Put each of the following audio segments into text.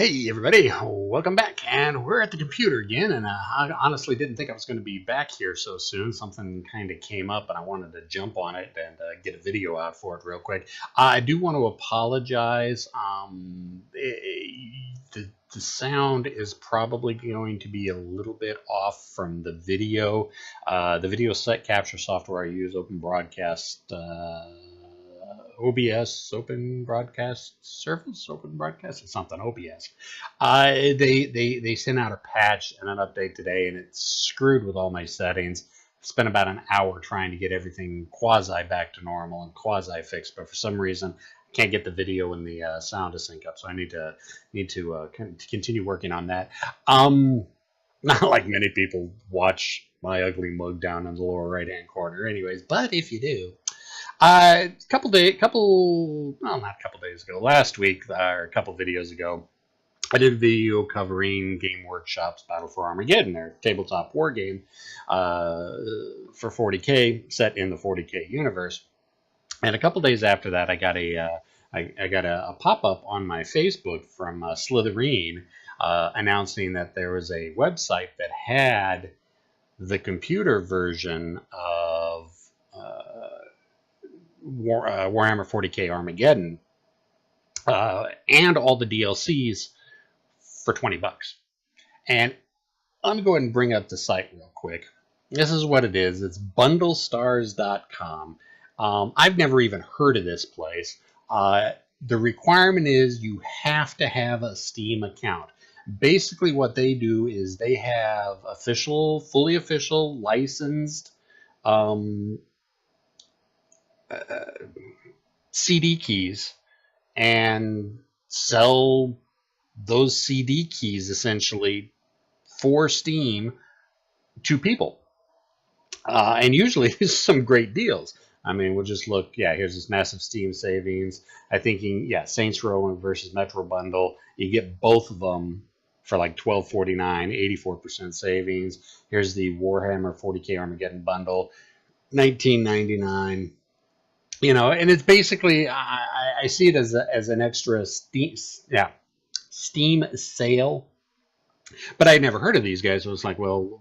Hey everybody, welcome back, and we're at the computer again, and I honestly didn't think I was going to be back here so soon. Something kind of came up and I wanted to jump on it and get a video out for it real quick. I do want to apologize. The sound is probably going to be a little bit off from the video. The video set capture software I use, Open Broadcast OBS, Open Broadcast Service, Open Broadcast, or something, OBS. They sent out a patch and an update today, and it's screwed with all my settings. Spent about an hour trying to get everything quasi back to normal and quasi fixed, but for some reason I can't get the video and the sound to sync up, so I need to continue working on that. Not like many people watch my ugly mug down in the lower right hand corner, anyways. But if you do. Not a couple days ago, last week, or a couple videos ago, I did a video covering Game Workshop's Battle for Armageddon, their tabletop war game for 40K, set in the 40K universe. And a couple days after that, I got a pop-up on my Facebook from Slytherin announcing that there was a website that had the computer version of Warhammer 40K Armageddon and all the DLCs for $20. And I'm going to go ahead and bring up the site real quick. This is what it is. It's bundlestars.com. I've never even heard of this place. The requirement is you have to have a Steam account. Basically what they do is they have fully official, licensed CD keys and sell those CD keys essentially for Steam to people. And usually there's some great deals. I mean, we'll just look, here's this massive Steam savings. I'm thinking, Saints Row versus Metro Bundle. You get both of them for like $12.49, 84% savings. Here's the Warhammer 40K Armageddon bundle, $19.99. You know, and it's basically, I see it as an extra Steam sale. But I'd never heard of these guys. So it's like, well,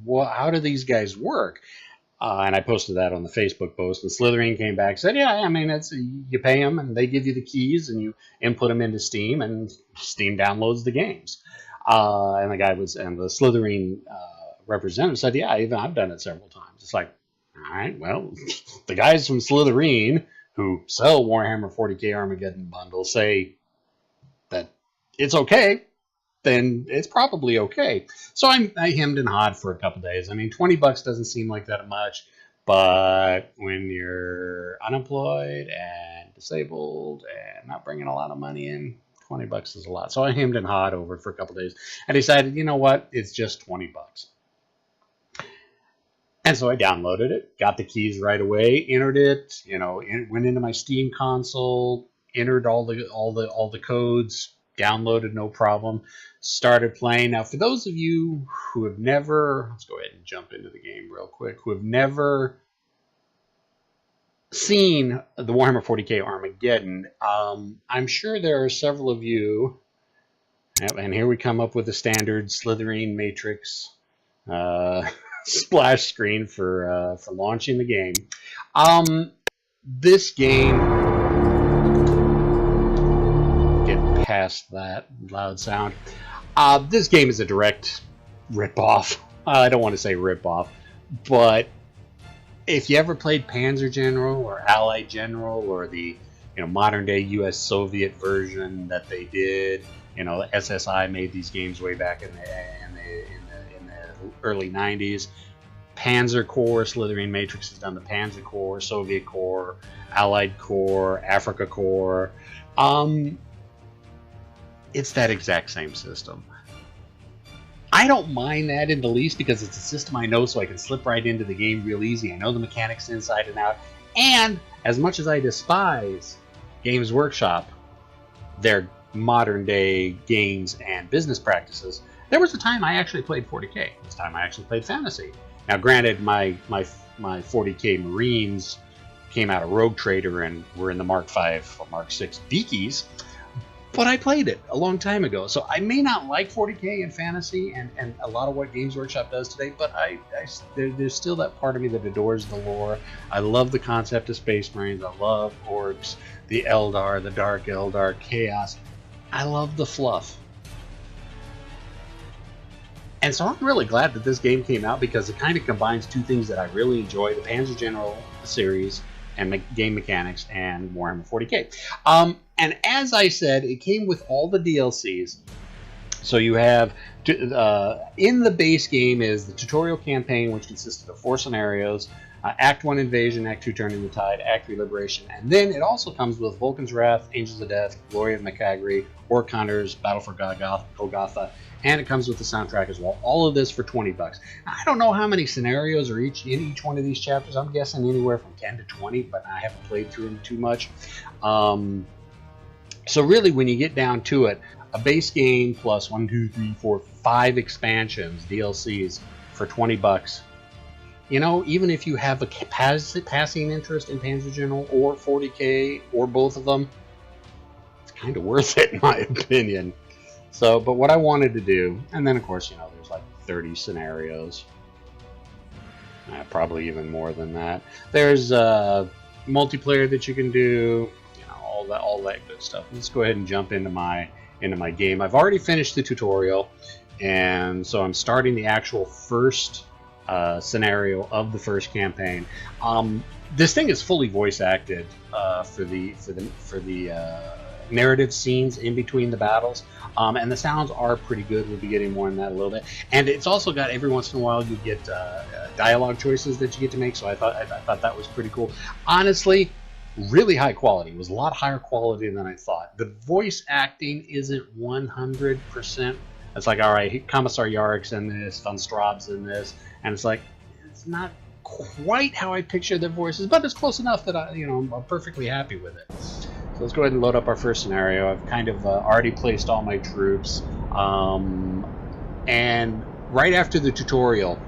how do these guys work? And I posted that on the Facebook post. And Slytherin came back and said, you pay them and they give you the keys and you input them into Steam and Steam downloads the games. And the Slytherin representative said, I've done it several times. It's like, all right, well, the guys from Slytherin who sell Warhammer 40K Armageddon bundle say that it's okay, then it's probably okay. So I hemmed and hawed for a couple days. I mean, $20 doesn't seem like that much, but when you're unemployed and disabled and not bringing a lot of money in, $20 is a lot. So I hemmed and hawed over it for a couple days. I decided, you know what, it's just $20. And so I downloaded it, got the keys right away, entered it, went into my Steam console, entered all the codes, downloaded no problem, started playing. Now, for those of you who have never, let's go ahead and jump into the game real quick, who have never seen the Warhammer 40K Armageddon, I'm sure there are several of you, and here we come up with the standard Slytherin Matrix splash screen for launching the game. This game, get past that loud sound. This game is a direct rip-off. I don't want to say rip-off, but if you ever played Panzer General or Allied General or the modern-day U.S.-Soviet version that they did, the SSI made these games way back in the early 90s. Panzer Corps, Slytherin Matrix has done the Panzer Corps, Soviet Corps, Allied Corps, Africa Corps. It's that exact same system. I don't mind that in the least because it's a system I know, so I can slip right into the game real easy. I know the mechanics inside and out. And as much as I despise Games Workshop, their modern day games and business practices, there was a time I actually played 40K. There was a time I actually played Fantasy. Now, granted, my 40K Marines came out of Rogue Trader and were in the Mark V or Mark VI Deakies, but I played it a long time ago. So I may not like 40K and fantasy and a lot of what Games Workshop does today, but there's still that part of me that adores the lore. I love the concept of Space Marines. I love orcs, the Eldar, the Dark Eldar, Chaos. I love the fluff. And so I'm really glad that this game came out, because it kind of combines two things that I really enjoy: the Panzer General series and game mechanics, and Warhammer 40K. And as I said, it came with all the DLCs. So you have, in the base game is the tutorial campaign, which consisted of 4 scenarios: Act 1 Invasion, Act 2 Turning the Tide, Act 3 Liberation, and then it also comes with Vulcan's Wrath, Angels of Death, Glory of Macagri, Orc Hunters, Battle for Golgotha, and it comes with the soundtrack as well. All of this for $20. I don't know how many scenarios are in each one of these chapters. I'm guessing anywhere from 10 to 20, but I haven't played through them too much. So really, when you get down to it, a base game plus 5 expansions, DLCs for $20. You know, even if you have a passing interest in Panzer General or 40K or both of them, it's kind of worth it in my opinion. So, but what I wanted to do, and then of course, you know, there's like 30 scenarios, probably even more than that. There's multiplayer that you can do, you know, all that good stuff. Let's go ahead and jump into my game. I've already finished the tutorial, and so I'm starting the actual first scenario of the first campaign. This thing is fully voice acted for the narrative scenes in between the battles, and the sounds are pretty good. We'll be getting more on that a little bit. And it's also got, every once in a while, you get dialogue choices that you get to make. So I thought that was pretty cool. Honestly, really high quality. It was a lot higher quality than I thought. The voice acting isn't 100%. It's like, all right, Commissar Yarick's in this, Von Straub's in this, and it's like, it's not quite how I picture their voices, but it's close enough that I'm perfectly happy with it. So let's go ahead and load up our first scenario. I've kind of already placed all my troops, and right after the tutorial,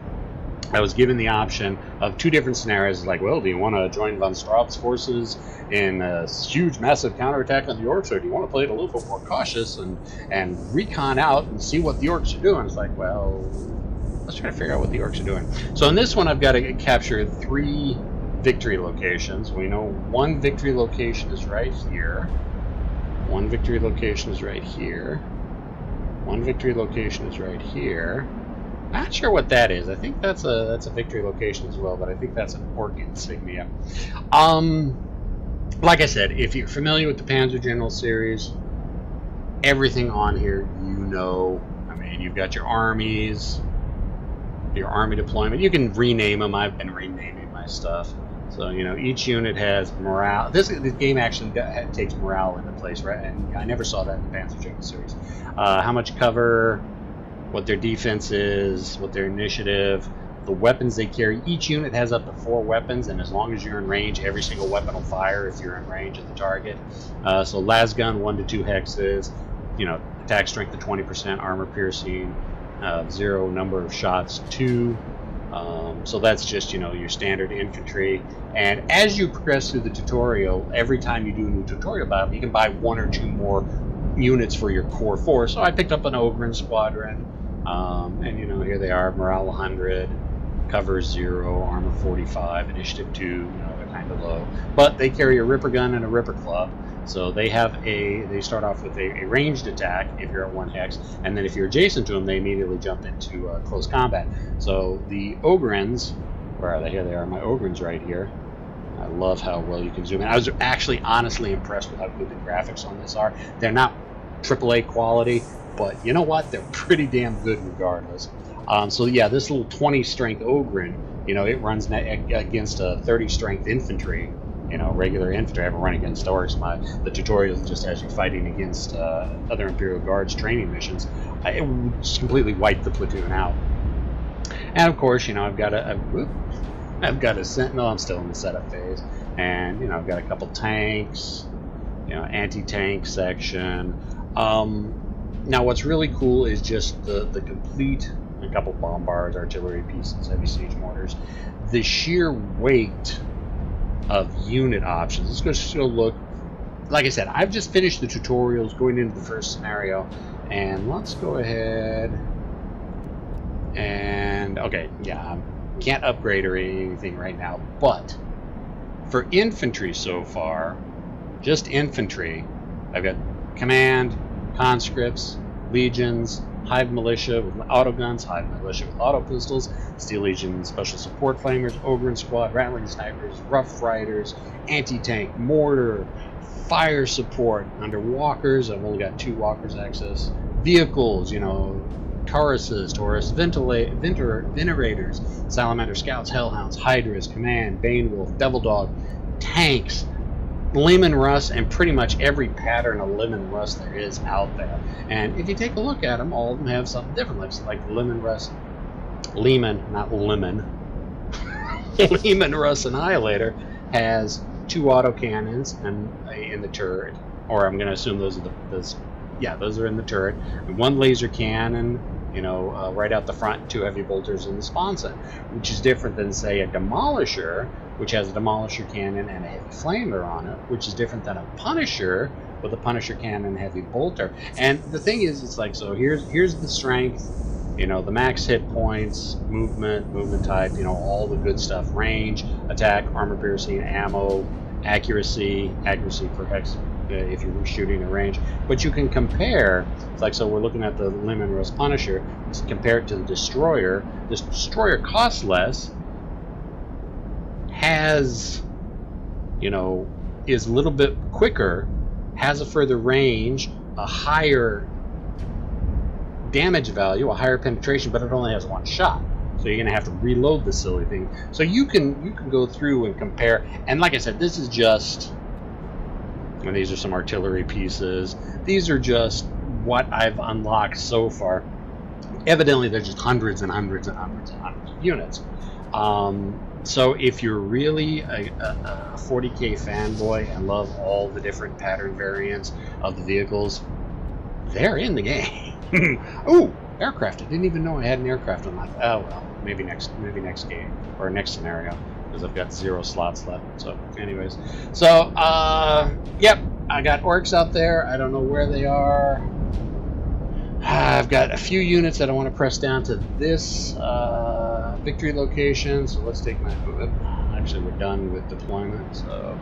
I was given the option of 2 different scenarios. It's like, well, do you want to join Von Straub's forces in a huge, massive counterattack on the orcs, or do you want to play it a little bit more cautious and recon out and see what the orcs are doing? It's like, well, let's try to figure out what the orcs are doing. So in this one, I've got to capture 3 victory locations. We know 1 victory location is right here. 1 victory location is right here. 1 victory location is right here. Not sure what that is. I think that's a victory location as well, but I think that's an orc insignia. Like I said, if you're familiar with the Panzer General series, everything on here, you know. I mean, you've got your armies, your army deployment. You can rename them. I've been renaming my stuff. So, you know, each unit has morale. This game actually takes morale into place, right? And I never saw that in the Panzer General series. How much cover, what their defense is, what their initiative, the weapons they carry. Each unit has up to 4 weapons, and as long as you're in range, every single weapon will fire if you're in range of the target. So lasgun, 1 to 2 hexes, you know, attack strength of 20%, armor piercing, 0 number of shots, 2. So that's just, you know, your standard infantry. And as you progress through the tutorial, every time you do a new tutorial battle, you can buy 1 or 2 more units for your core force. So I picked up an Ogren squadron, and you know, here they are: morale 100, cover 0, armor 45, initiative 2. You know, they're kind of low, but they carry a Ripper gun and a Ripper club. So they start off with a ranged attack if you're at 1 hex, and then if you're adjacent to them, they immediately jump into close combat. So the Ogrens, where are they? Here they are, my Ogrens right here. I love how well you can zoom in. I was actually honestly impressed with how good the graphics on this are. They're not AAA quality, but you know what? They're pretty damn good regardless. So yeah, this little 20 strength Ogren, you know, it runs against a 30 strength infantry. You know, regular infantry. I haven't run against orcs. The tutorial just has you fighting against other Imperial Guards training missions. It would just completely wipe the platoon out. And of course, you know, I've got a Sentinel. I'm still in the setup phase, and you know, I've got a couple tanks. You know, anti-tank section. Now, what's really cool is just the complete. A couple bombards, artillery pieces, heavy siege mortars. The sheer weight of unit options. Let's go look like I said, I've just finished the tutorials going into the first scenario, and let's go ahead and, okay, yeah, can't upgrade or anything right now, but for infantry so far, just infantry, I've got command, conscripts, legions, hive militia with autoguns, hive militia with auto pistols, steel legion special support flamers, ogre squad, rattling snipers, rough riders, anti-tank, mortar, fire support under walkers. I've only got 2 walkers access. Vehicles, you know, Tauruses, Taurus Venerators, Salamander Scouts, Hellhounds, Hydras, Command, Banewolf, Devil Dog, tanks, Leman Russ, and pretty much every pattern of Leman Russ there is out there. And if you take a look at them, all of them have something different. Like Leman Russ, Leman Russ Annihilator has 2 autocannons and in the turret, or I'm going to assume those are those are in the turret, and 1 laser cannon, you know, right out the front, 2 heavy bolters in the sponson, which is different than, say, a Demolisher, which has a Demolisher cannon and a heavy flamer on it, which is different than a Punisher with a Punisher cannon and heavy bolter. And the thing is, it's like, so here's the strength, you know, the max hit points, movement type, you know, all the good stuff, range, attack, armor piercing, ammo, accuracy for hex if you're shooting at range. But you can compare, it's like, so we're looking at the Leman Russ Punisher, compare it to the Destroyer. This Destroyer costs less, has, you know, is a little bit quicker, has a further range, a higher damage value, a higher penetration, but it only has 1 shot. So you're going to have to reload the silly thing. So you can go through and compare. And like I said, this is just, and these are some artillery pieces. These are just what I've unlocked so far. Evidently, there's just hundreds and hundreds and hundreds and hundreds of units. So if you're really a 40K fanboy and love all the different pattern variants of the vehicles, they're in the game. Ooh, aircraft! I didn't even know I had an aircraft on that. Oh well, maybe next game or next scenario, because I've got 0 slots left. So, anyways, so yep, I got orcs out there. I don't know where they are. I've got a few units that I want to press down to this victory location. So let's take my. Actually, we're done with deployment. So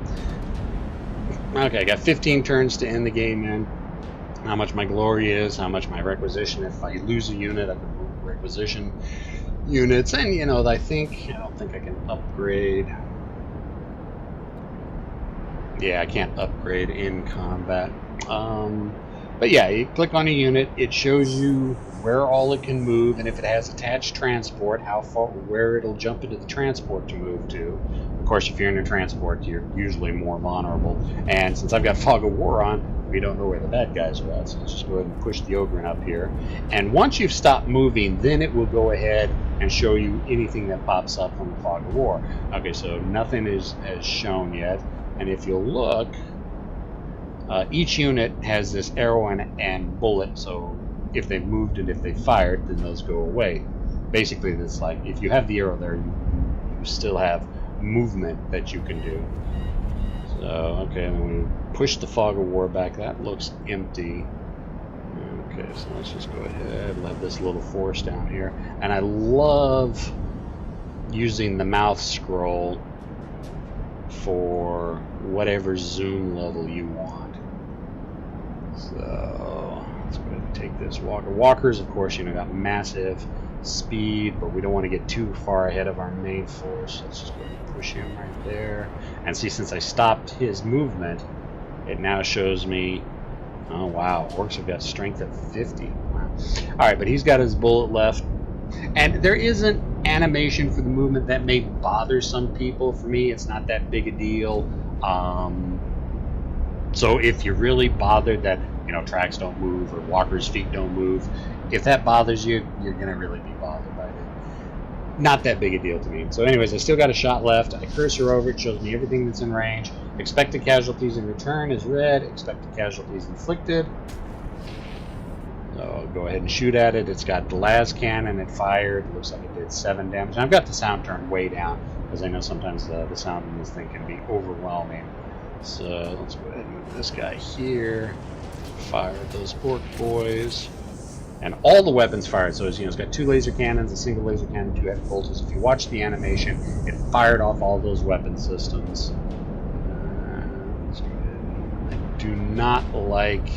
okay, I got 15 turns to end the game in. How much my glory is, how much my requisition. If I lose a unit, I can requisition units. And you know, I don't think I can upgrade. Yeah, I can't upgrade in combat. But yeah, you click on a unit, it shows you where all it can move, and if it has attached transport, how far, where it'll jump into the transport to move to. Of course, if you're in a transport, you're usually more vulnerable. And since I've got Fog of War on, we don't know where the bad guys are at, so let's just go ahead and push the Ogre up here. And once you've stopped moving, then it will go ahead and show you anything that pops up from the Fog of War. Okay, so nothing is shown yet, and if you'll look, each unit has this arrow and bullet, so if they moved and if they fired, then those go away. Basically, it's like, if you have the arrow there, you still have movement that you can do. So, okay, and then we push the Fog of War back. That looks empty. Okay, so let's just go ahead and have this little force down here. And I love using the mouth scroll for whatever zoom level you want. So let's go ahead and take this walker. Walkers, of course, you know, got massive speed, but we don't want to get too far ahead of our main force. Let's just go ahead and push him right there. And see, since I stopped his movement, it now shows me, oh wow, orcs have got strength at 50. Wow. Alright, but he's got his bullet left. And there is an animation for the movement that may bother some people. For me, it's not that big a deal. So if you're really bothered that, you know, tracks don't move or walkers' feet don't move, if that bothers you, you're going to really be bothered by it. Not that big a deal to me. So anyways, I still got a shot left. I cursor over it, shows me everything that's in range. Expected casualties in return is red. Expected casualties inflicted. So I'll go ahead and shoot at it. It's got the las cannon. It fired. It looks like it did 7 damage. And I've got the sound turned way down because I know sometimes the sound in this thing can be overwhelming. So let's go ahead and move this guy here. Fire those orc boys. And all the weapons fired. So it's got 2 laser cannons, a single laser cannon, 2 heavy bolters. If you watch the animation, it fired off all those weapon systems. I do not like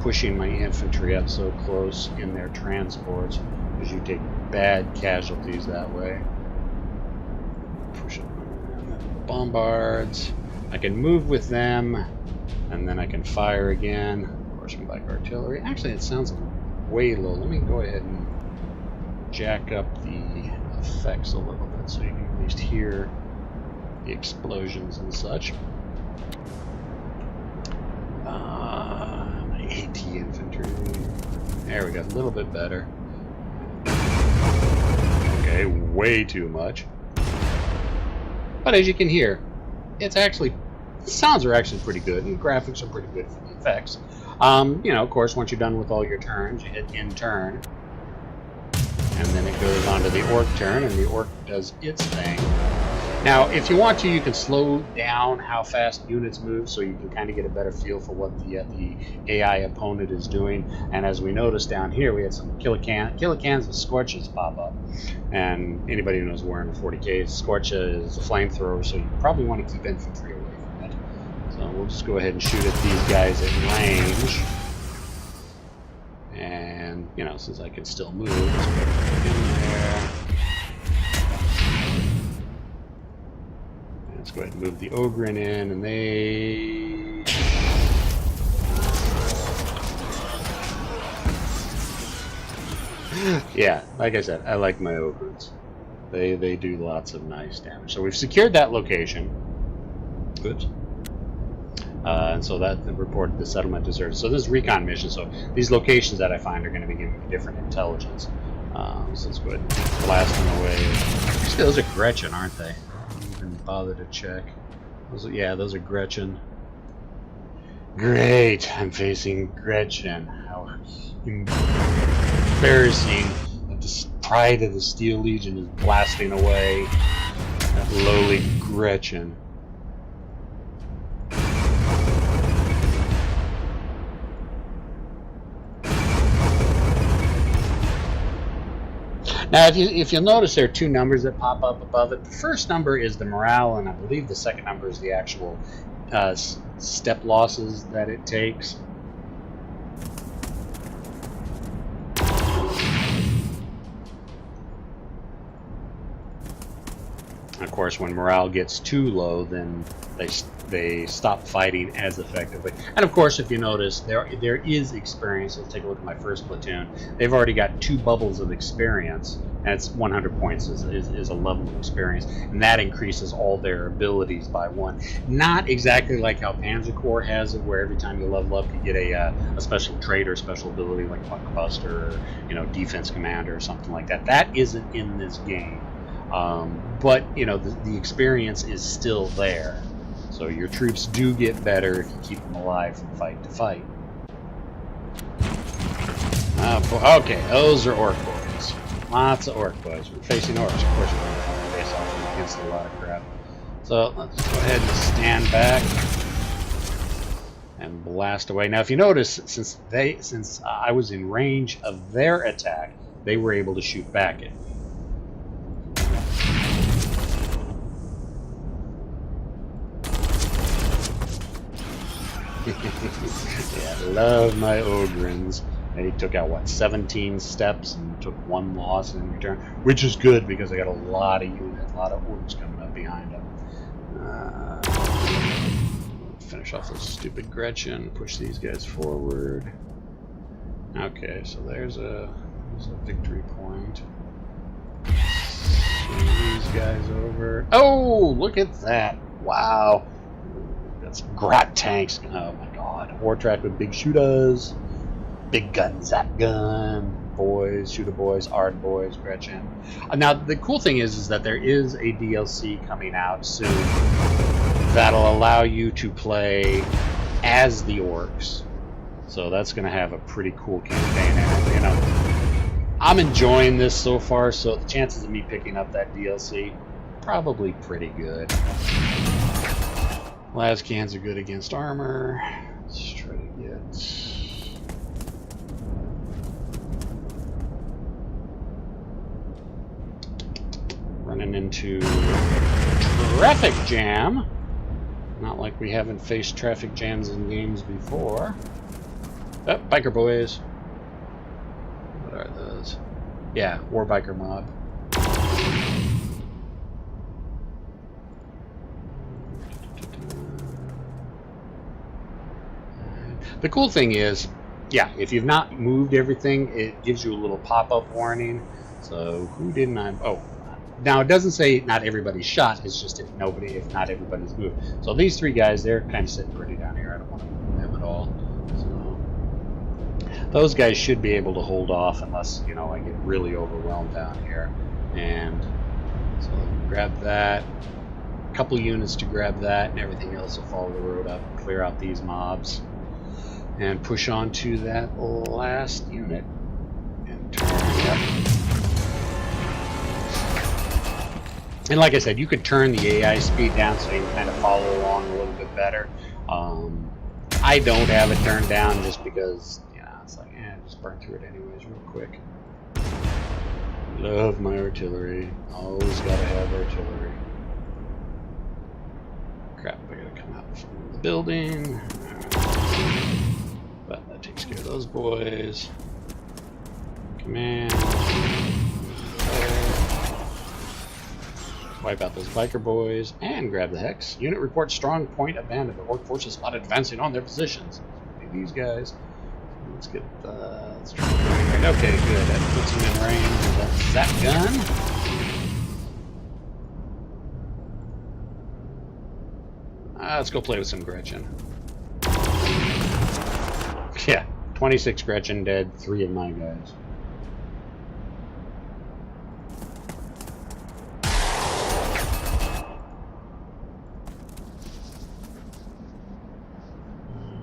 pushing my infantry up so close in their transports, because you take bad casualties that way. Push up bombards. I can move with them, and then I can fire again. Of course, we like artillery. Actually, it sounds way low. Let me go ahead and jack up the effects a little bit so you can at least hear the explosions and such. My AT infantry. There we go, a little bit better. Okay, way too much. But as you can hear, it's actually, the sounds are actually pretty good, and the graphics are pretty good for the effects. Of course, once you're done with all your turns, you hit in turn, and then it goes on to the orc turn, and the orc does its thing. Now, if you want to, you can slow down how fast units move, so you can kind of get a better feel for what the AI opponent is doing. And as we noticed down here, we had some kilocans of scorches pop up. And anybody who knows Warhammer 40k, scorch is a flamethrower, so you probably want to keep infantry away from it. So we'll just go ahead and shoot at these guys at range. And, since I can still move, let's put it in there. Let's go ahead and move the Ogren in, and they... Yeah, like I said, I like my Ogrens. They do lots of nice damage. So we've secured that location. Oops. And so that reported the settlement deserted. So this is recon mission, so these locations that I find are going to be giving me different intelligence. So let's go ahead and blast them away. Actually, those are Gretchen, aren't they? Bother to check. Those are Gretchen. Great, I'm facing Gretchen. How embarrassing that the pride of the Steel Legion is blasting away that lowly Gretchen. Now, if you'll notice, there are 2 numbers that pop up above it. The first number is the morale, and I believe the second number is the actual step losses that it takes. And of course, when morale gets too low, then they stop fighting as effectively. And of course, if you notice, there is experience. Let's take a look at my first platoon. They've already got 2 bubbles of experience, and it's 100 points is a level of experience, and that increases all their abilities by 1. Not exactly like how Panzer Corps has it, where every time you level up, you get a special trait or special ability like Buckbuster or Defense Commander or something like that. That isn't in this game, but the experience is still there. So your troops do get better if you keep them alive from fight to fight. Okay, those are orc boys. Lots of orc boys. We're facing orcs. Of course, we're going to face off against a lot of crap. So let's go ahead and stand back and blast away. Now, if you notice, since I was in range of their attack, they were able to shoot back at me. Yeah, I love my Ogrens. And he took out, 17 steps and took 1 loss in return, which is good because I got a lot of units, a lot of orcs coming up behind him. Finish off this stupid Gretchen, push these guys forward. Okay, so there's a victory point. Swing these guys over. Oh, look at that. Wow. That's Grot tanks. Oh my god. War track with big shooters. Big gun, zap gun, boys, shooter boys, Ard boys, Gretchen. Now, the cool thing is that there is a DLC coming out soon that'll allow you to play as the orcs. So that's going to have a pretty cool campaign in it. I'm enjoying this so far, so the chances of me picking up that DLC, probably pretty good. Las cans are good against armor. Let's try to get... Running into traffic jam. Not like we haven't faced traffic jams in games before. Oh, biker boys. What are those? Yeah, war biker mob. The cool thing is, yeah, if you've not moved everything, it gives you a little pop-up warning. So who didn't I... Oh, now it doesn't say not everybody's shot. It's just if not everybody's moved. So these three guys, they're kind of sitting pretty down here. I don't want to move them at all. So those guys should be able to hold off unless, you know, I get really overwhelmed down here. And so grab that. A couple units to grab that, and everything else will follow the road up, clear out these mobs, and push on to that last unit and turn up. And like I said, you could turn the AI speed down so you can kind of follow along a little bit better. I don't have it turned down just because, you know, it's like, just burn through it anyways real quick. Love my artillery. Always gotta have artillery. Crap, I gotta come out from the building. But that takes care of those boys. Command. Wipe out those biker boys and grab the hex. Unit reports strong point abandoned. The Orc forces spotted advancing on their positions. These guys. Let's get. Let's try to right. Okay, good. That puts them in range of that gun. Let's go play with some Gretchen. Yeah, 26 Gretchen dead, 3 of my guys.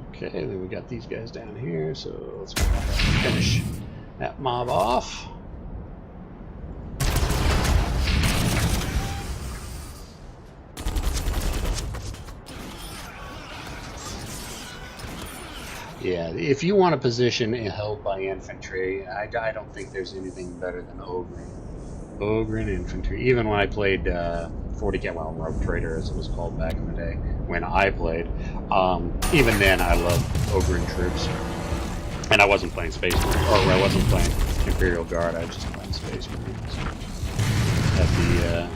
Okay, then we got these guys down here, so let's go finish that mob off. Yeah, if you want a position held by infantry, I don't think there's anything better than Ogren. Ogren infantry. Even when I played 40 cal, well, Rogue Trader as it was called back in the day, when I played, even then I loved Ogren troops. And I wasn't playing Space Marine, or I wasn't playing Imperial Guard, I was just playing Space Marines. At the,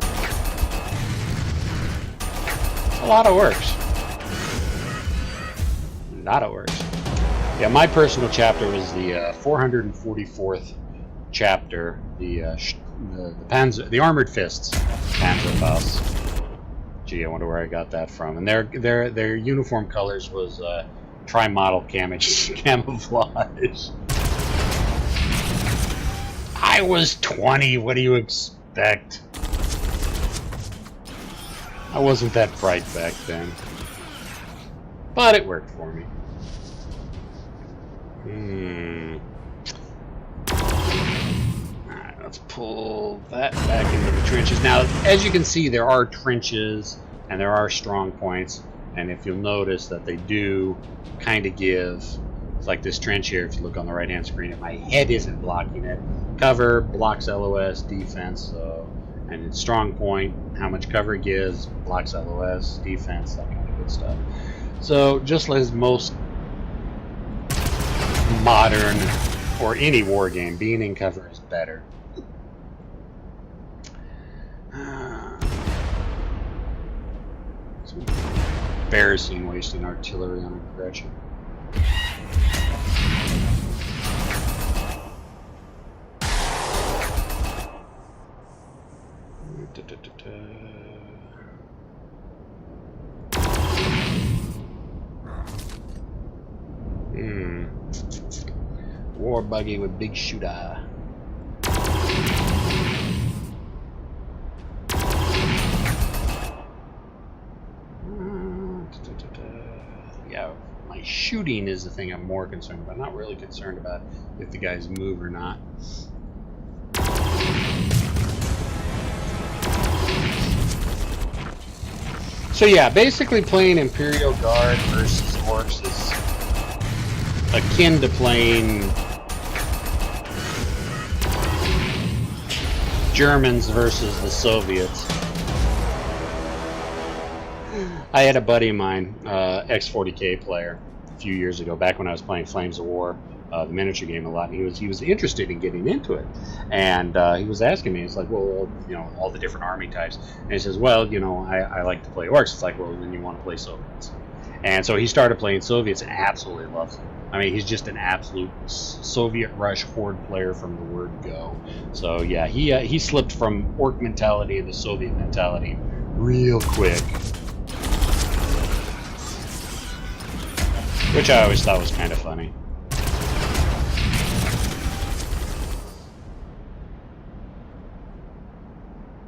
a lot of works. A lot of works. Yeah, my personal chapter was the 444th chapter, the Armored Fists Panzerfaust. Gee, I wonder where I got that from. And their uniform colors was tri-model camouflage. I was 20. What do you expect? I wasn't that bright back then, but it worked for me. Alright, let's pull that back into the trenches. Now, as you can see, there are trenches and there are strong points, and if you'll notice that they do kind of give, it's like this trench here, if you look on the right hand screen, and my head isn't blocking it. Cover blocks LOS, defense, so, and it's strong point, how much cover it gives, blocks LOS, defense, that kind of good stuff. So, just as most modern or any war game, being in cover is better. It's embarrassing wasting artillery on a Gretchen. War buggy with big shooter. Yeah, my shooting is the thing I'm more concerned about. I'm not really concerned about if the guys move or not. So yeah, basically playing Imperial Guard versus Orcs is akin to playing Germans versus the Soviets. I had a buddy of mine, X40K player, a few years ago, back when I was playing Flames of War, the miniature game, a lot, and he was interested in getting into it, and he was asking me, it's like, well, you know, all the different army types, and he says, well, you know, I like to play Orcs. It's like, well, then you want to play Soviets, and so he started playing Soviets and absolutely loves it. I mean, he's just an absolute Soviet Rush horde player from the word go. So yeah, he slipped from Orc mentality into Soviet mentality real quick, which I always thought was kind of funny.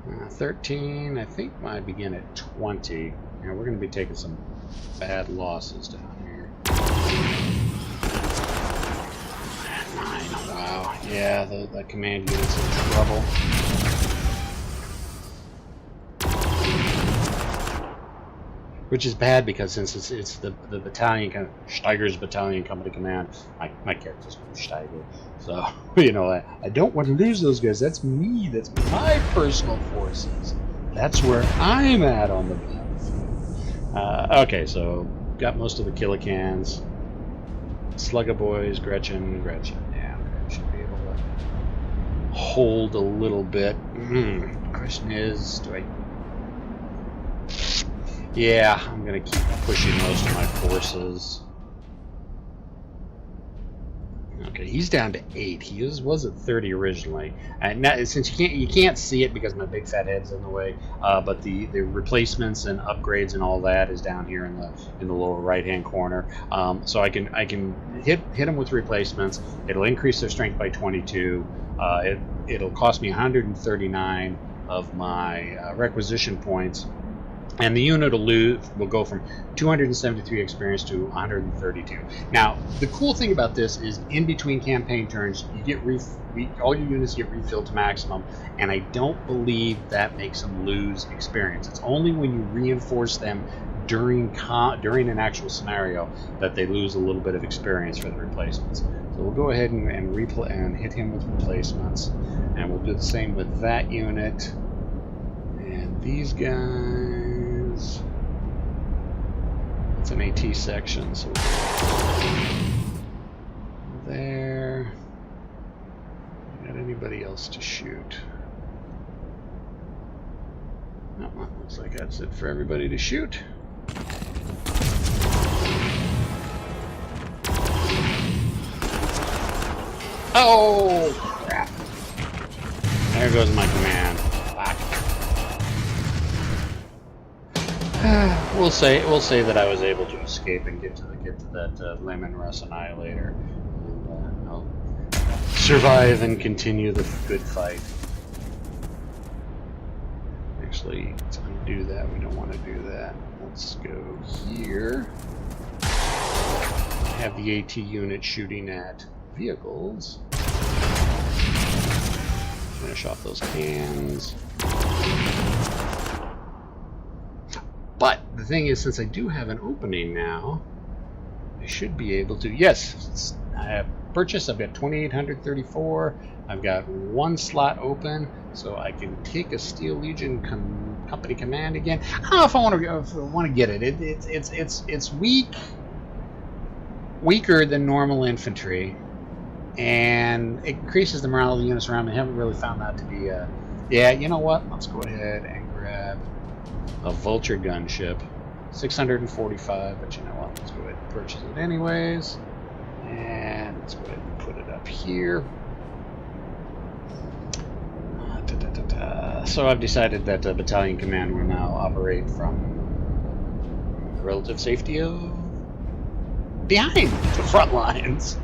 Uh, 13, I think might begin at 20. Now we're going to be taking some bad losses down here. 9, wow. Yeah, the command unit's in trouble. Which is bad because since it's the battalion, kind of Steiger's battalion company command, my character's named Steiger. So, you know, I don't want to lose those guys. That's me. That's my personal forces. That's where I'm at on the battlefield. Okay, so got most of the Killicans. Slugga Boys, Gretchen. Yeah, okay, should be able to hold a little bit. Question is, do I... Yeah, I'm going to keep pushing most of my forces. Okay, he's down to 8. He was at 30 originally, and now, since you can't see it because my big fat head's in the way, but the replacements and upgrades and all that is down here in the lower right hand corner. So I can hit them with replacements. It'll increase their strength by 22. It'll cost me 139 of my requisition points. And the unit will go from 273 experience to 132. Now, the cool thing about this is, in between campaign turns, you get all your units get refilled to maximum, and I don't believe that makes them lose experience. It's only when you reinforce them during an actual scenario that they lose a little bit of experience for the replacements. So we'll go ahead and hit him with replacements, and we'll do the same with that unit and these guys. It's an AT section, so there. Got anybody else to shoot? No, looks like that's it for everybody to shoot. Oh crap! There goes my command. We'll say that I was able to escape and get to that Lemon Russ Annihilator, and I'll survive and continue the good fight. Actually, let's undo that. We don't want to do that. Let's go here. Have the AT unit shooting at vehicles. Finish off those cans. But the thing is, since I do have an opening now, I should be able to. Yes, I have purchased. I've got 2,834. I've got 1 slot open, so I can take a Steel Legion company command again. I don't know if I want to get it. It's weaker than normal infantry, and it increases the morale of the units around me. I haven't really found that to be a. Yeah, you know what? Let's go ahead and grab a Vulture gunship, 645, but you know what, let's go ahead and purchase it anyways, and let's go ahead and put it up here. So I've decided that battalion command will now operate from the relative safety of behind the front lines.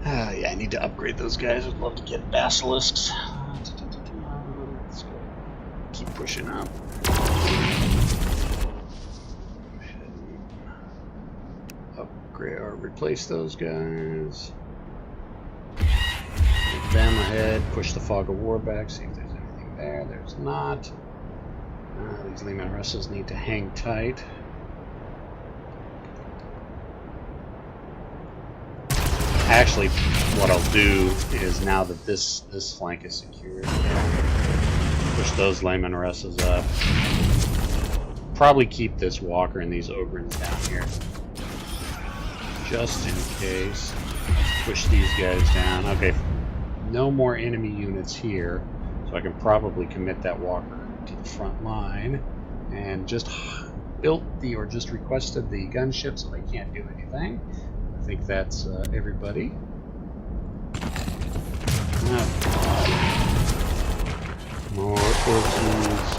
Yeah, I need to upgrade those guys. I'd love to get basilisks. Keep pushing up. Upgrade or replace those guys. Get them ahead. Push the Fog of War back. See if there's anything there. There's not. These Lehman Russes need to hang tight. Actually, what I'll do is, now that this flank is secured, push those Lehman Russes up. Probably keep this Walker and these Ogrins down here, just in case. Push these guys down. Okay, no more enemy units here, so I can probably commit that Walker to the front line, and just built the, or just requested the gunship so they can't do anything. I think that's everybody. Oh, God. More Ortiz.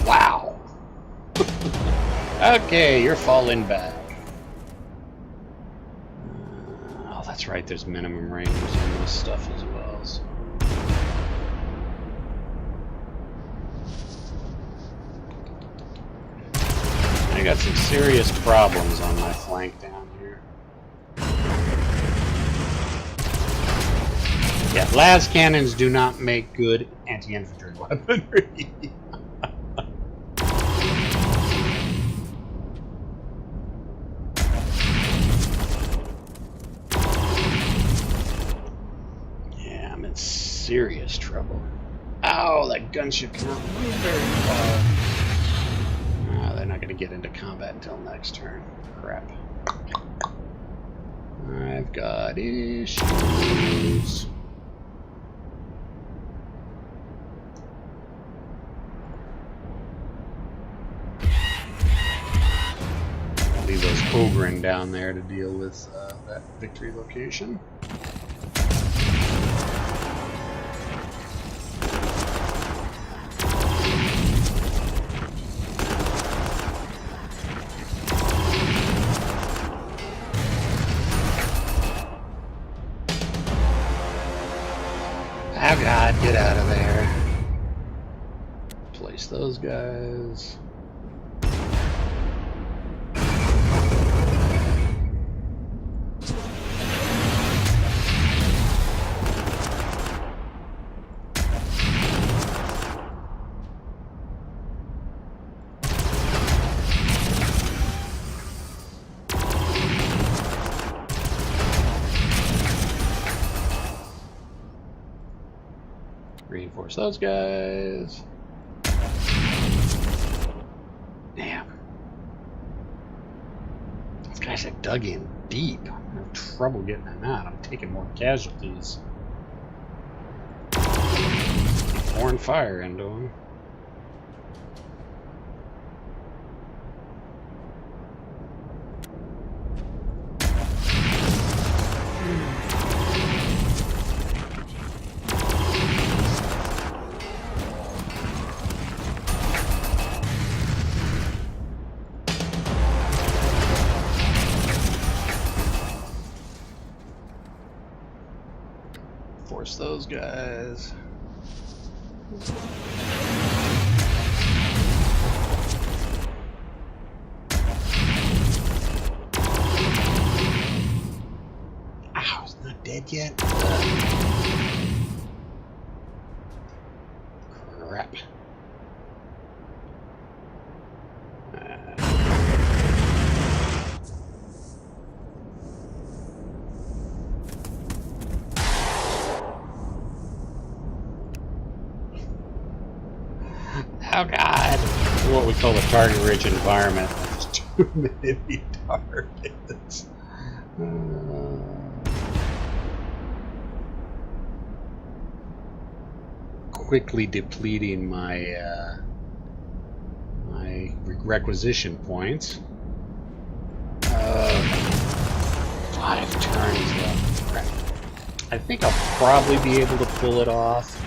Wow. Okay, you're falling back. Oh, that's right, there's minimum range on this stuff as well. So. I got some serious problems on my flank down here. Yeah, las cannons do not make good anti-infantry weaponry. Yeah, I'm in serious trouble. Ow, that gunship cannot move very far. They're not going to get into combat until next turn. Crap. I've got issues. Leave those Ogren down there to deal with that victory location. Oh God, get out of there. Place those guys. Reinforce those guys. Damn. These guys have dug in deep. I have trouble getting them out. I'm taking more casualties. Pouring fire into them. Force those guys. Ow, he's not dead yet. Crap. Oh God! What we call a target-rich environment. There's too many targets. Quickly depleting my my requisition points. 5 turns left. Crap. I think I'll probably be able to pull it off.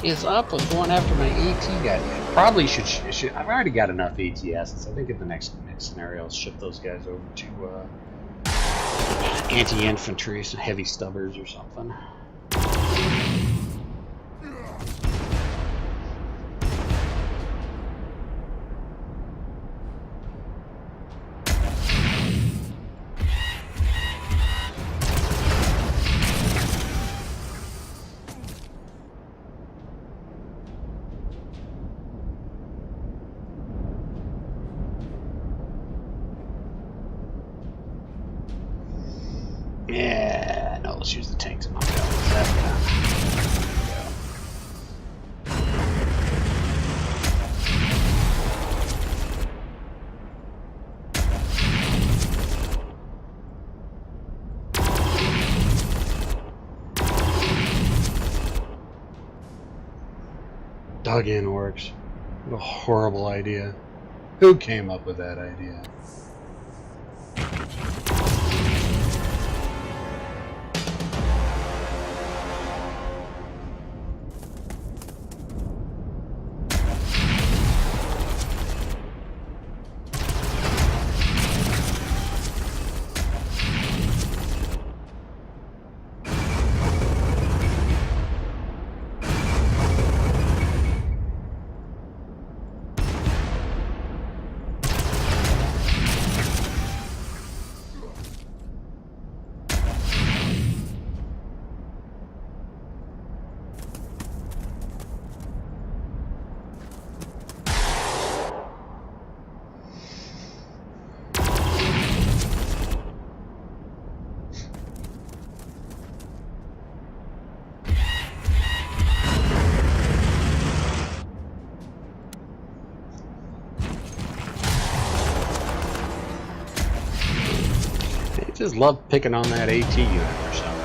Is up with going after my AT guy. Probably should I've already got enough ATSs. I think in the next scenario I'll ship those guys over to anti-infantry, some heavy stubbers or something. Yeah, no, let's use the tanks and knock out that Dug in orcs. What a horrible idea. Who came up with that idea? Just love picking on that AT unit for some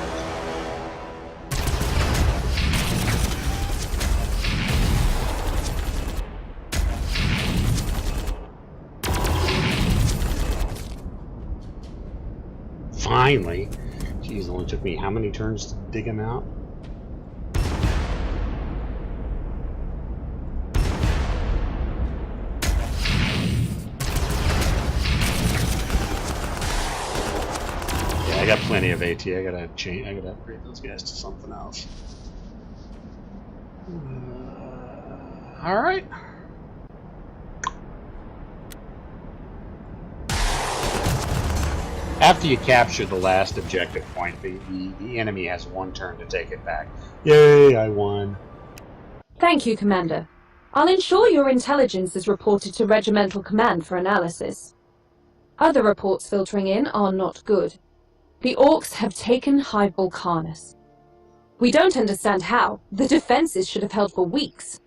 reason. Finally. Jeez, it only took me how many turns to dig him out? I got plenty of AT. I gotta upgrade those guys to something else. All right. After you capture the last objective point, the enemy has one turn to take it back. Yay! I won. Thank you, Commander. I'll ensure your intelligence is reported to Regimental Command for analysis. Other reports filtering in are not good. The orcs have taken Hive Volcanus. We don't understand how. The defenses should have held for weeks.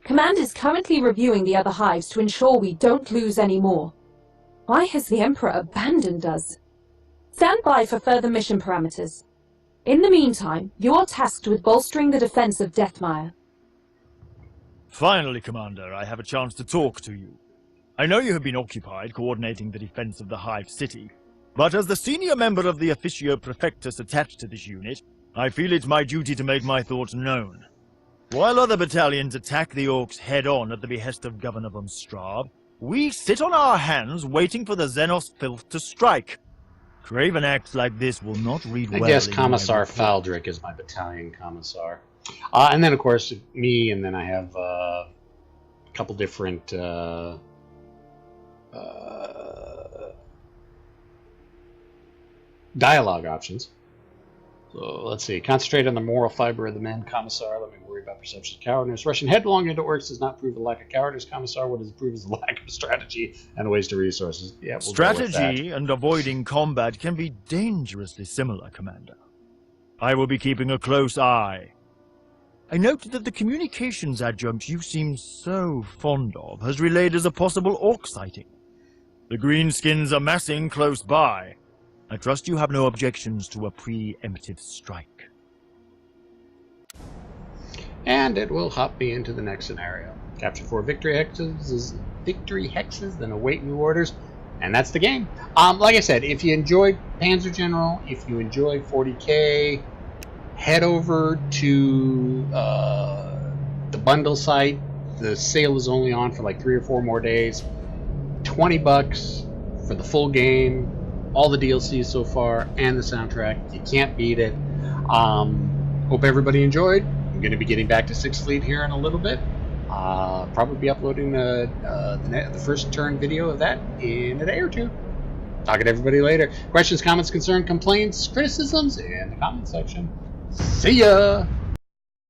Command is currently reviewing the other hives to ensure we don't lose any more. Why has the Emperor abandoned us? Stand by for further mission parameters. In the meantime, you are tasked with bolstering the defense of Deathmire. Finally, Commander, I have a chance to talk to you. I know you have been occupied coordinating the defense of the Hive City, but as the senior member of the Officio Prefectus attached to this unit, I feel it's my duty to make my thoughts known. While other battalions attack the orcs head-on at the behest of Governor von Straub, we sit on our hands waiting for the Xenos filth to strike. Craven acts like this will not read well. I guess Commissar Faldrick is my battalion commissar. And then, of course, me, and then I have a couple different dialogue options. So let's see. Concentrate on the moral fiber of the men, Commissar. Let me worry about perception of cowardice. Rushing headlong into orcs does not prove a lack of cowardice, Commissar. What does prove is a lack of strategy and waste of resources. Yeah, we'll strategy and avoiding combat can be dangerously similar, Commander. I will be keeping a close eye. I note that the communications adjunct you seem so fond of has relayed as a possible orc sighting. The greenskins are massing close by. I trust you have no objections to a preemptive strike. And it will hop me into the next scenario. Capture 4 victory hexes, then await new orders, and that's the game. Like I said, if you enjoyed Panzer General, if you enjoy 40K, head over to the bundle site. The sale is only on for like 3 or 4 more days. $20 for the full game. All the DLCs so far and the soundtrack. You can't beat it. Hope everybody enjoyed. I'm going to be getting back to 6th Fleet here in a little bit. Probably be uploading the first turn video of that in a day or two. Talking to everybody later. Questions, comments, concerns, complaints, criticisms in the comment section. See ya!